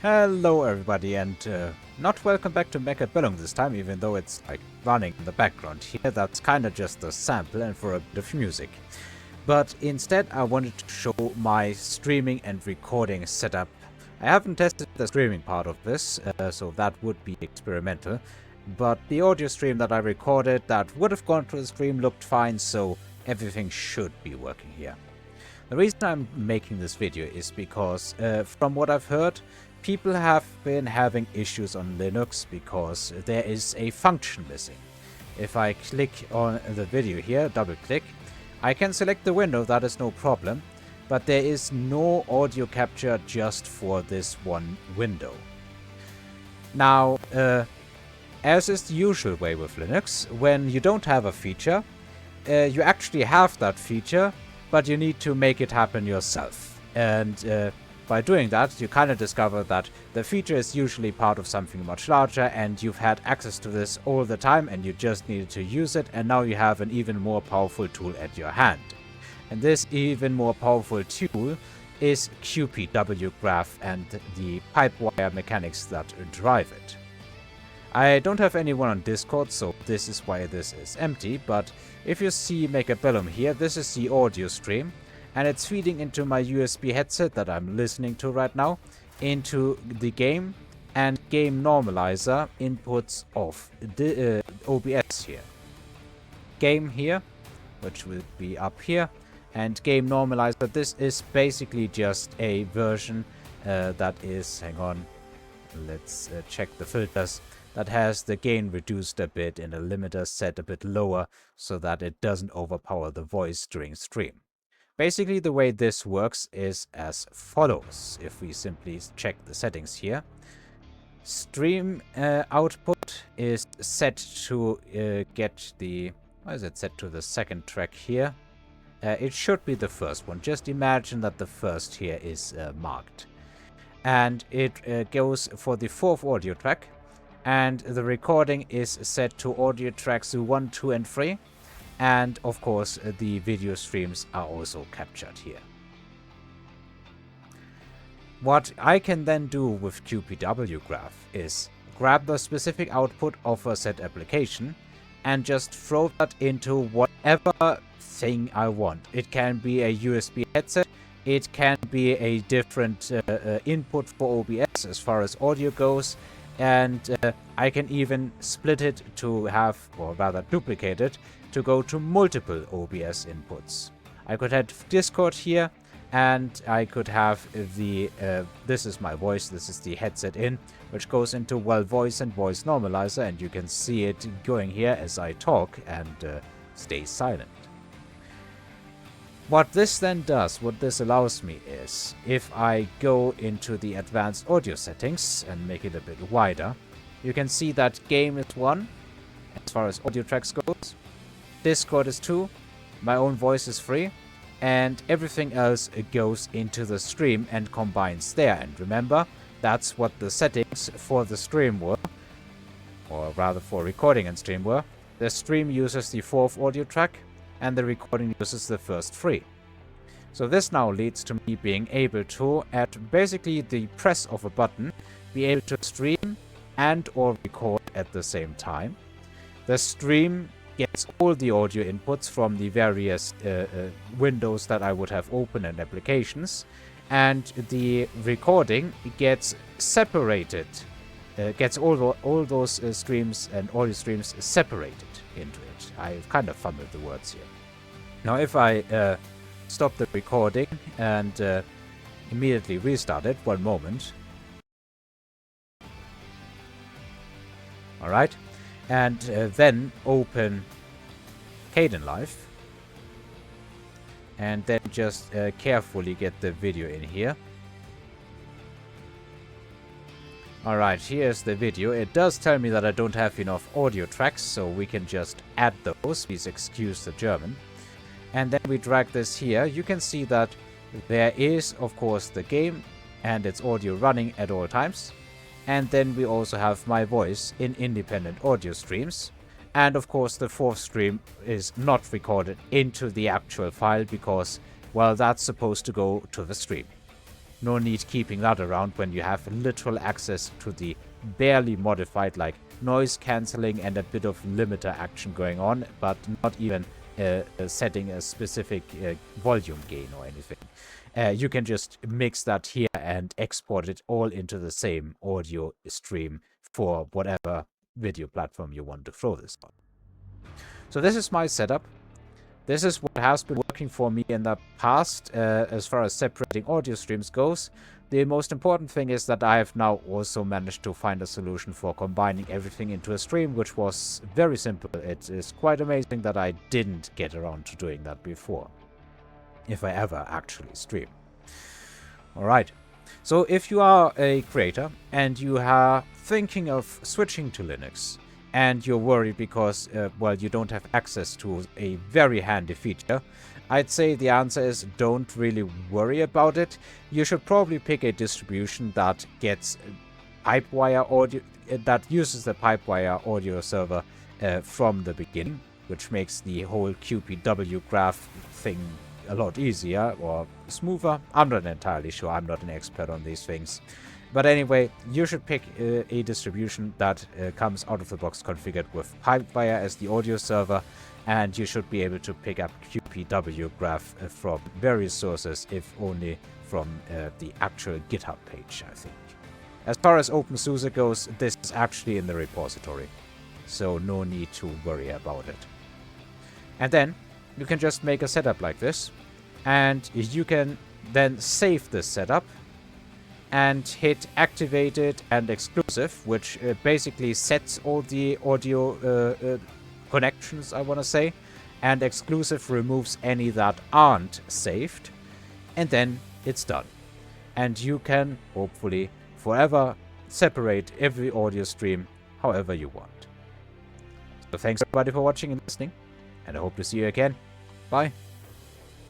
Hello everybody, and not welcome back to Mecha Bellung this time, even though it's like running in the background here. That's kind of just a sample and for a bit of music. But instead I wanted to show my streaming and recording setup. I haven't tested the streaming part of this, so that would be experimental. But the audio stream that I recorded that would have gone to the stream looked fine, so everything should be working here. The reason I'm making this video is because, from what I've heard, people have been having issues on Linux because there is a function missing. If I click on the video here, double click, I can select the window, that is no problem, but there is no audio capture just for this one window. Now, as is the usual way with Linux, when you don't have a feature, you actually have that feature, but you need to make it happen yourself. And by doing that, you kind of discover that the feature is usually part of something much larger, and you've had access to this all the time and you just needed to use it, and now you have an even more powerful tool at your hand. And this even more powerful tool is QPW graph and the pipewire mechanics that drive it. I don't have anyone on Discord, so this is why this is empty, but if you see Mecha Bellum here, this is the audio stream, and it's feeding into my USB headset that I'm listening to right now, into the game and game normalizer inputs of the OBS here. Game here, which will be up here, and game normalizer, this is basically just a version that is, hang on, let's check the filters, that has the gain reduced a bit and a limiter set a bit lower so that it doesn't overpower the voice during stream. Basically, the way this works is as follows. If we simply check the settings here, stream output is set to get the, why is it set to the second track here? It should be the first one. Just imagine that the first here is marked. And it goes for the fourth audio track, and the recording is set to audio tracks 1, 2, and 3. And of course, the video streams are also captured here. What I can then do with QPW graph is grab the specific output of a set application and just throw that into whatever thing I want. It can be a USB headset, it can be a different input for OBS as far as audio goes, and I can even split it to have, or rather duplicate it, to go to multiple OBS inputs. I could have Discord here, and I could have the, this is my voice, this is the headset in, which goes into, well, voice and voice normalizer, and you can see it going here as I talk and stay silent. What this then does, what this allows me is, if I go into the advanced audio settings and make it a bit wider, you can see that game is 1, as far as audio tracks goes, Discord is 2, my own voice is 3, and everything else goes into the stream and combines there. And remember, that's what the settings for the stream were, or rather for recording and stream were. The stream uses the fourth audio track, and the recording uses the first 3. So this now leads to me being able to, at basically the press of a button, be able to stream and or record at the same time. The stream gets all the audio inputs from the various windows that I would have open and applications, and the recording gets separated, gets all those streams and audio streams separated into it. I've kind of fumbled the words here. Now if I stop the recording and immediately restart it, one moment. Alright. And then open Kdenlive, and then just carefully get the video in here. Alright, here's the video. It does tell me that I don't have enough audio tracks, so we can just add those. Please excuse the German. And then we drag this here. You can see that there is, of course, the game and its audio running at all times. And then we also have my voice in independent audio streams. And of course the fourth stream is not recorded into the actual file because, well, that's supposed to go to the stream. no need keeping that around when you have literal access to the barely modified like noise cancelling and a bit of limiter action going on, but not even setting a specific volume gain or anything. You can just mix that here and export it all into the same audio stream for whatever video platform you want to throw this on. So this is my setup. This is what has been working for me in the past as far as separating audio streams goes. The most important thing is that I have now also managed to find a solution for combining everything into a stream, which was very simple. It is quite amazing that I didn't get around to doing that before, if I ever actually stream. Alright, so if you are a creator and you are thinking of switching to Linux, and you're worried because, well, you don't have access to a very handy feature, I'd say the answer is don't really worry about it. You should probably pick a distribution that gets Pipewire audio, that uses the Pipewire audio server from the beginning, which makes the whole QPW graph thing a lot easier or smoother. I'm not entirely sure. I'm not an expert on these things. But anyway, you should pick a distribution that comes out of the box configured with Pipewire as the audio server, and you should be able to pick up QPW graph from various sources, if only from the actual GitHub page, I think. As far as OpenSUSE goes, this is actually in the repository, so no need to worry about it. And then you can just make a setup like this, and you can then save this setup and hit activated and exclusive, which basically sets all the audio connections, I want to say, and exclusive removes any that aren't saved, and then it's done. And you can, hopefully, forever separate every audio stream however you want. So thanks everybody for watching and listening, and I hope to see you again. Bye.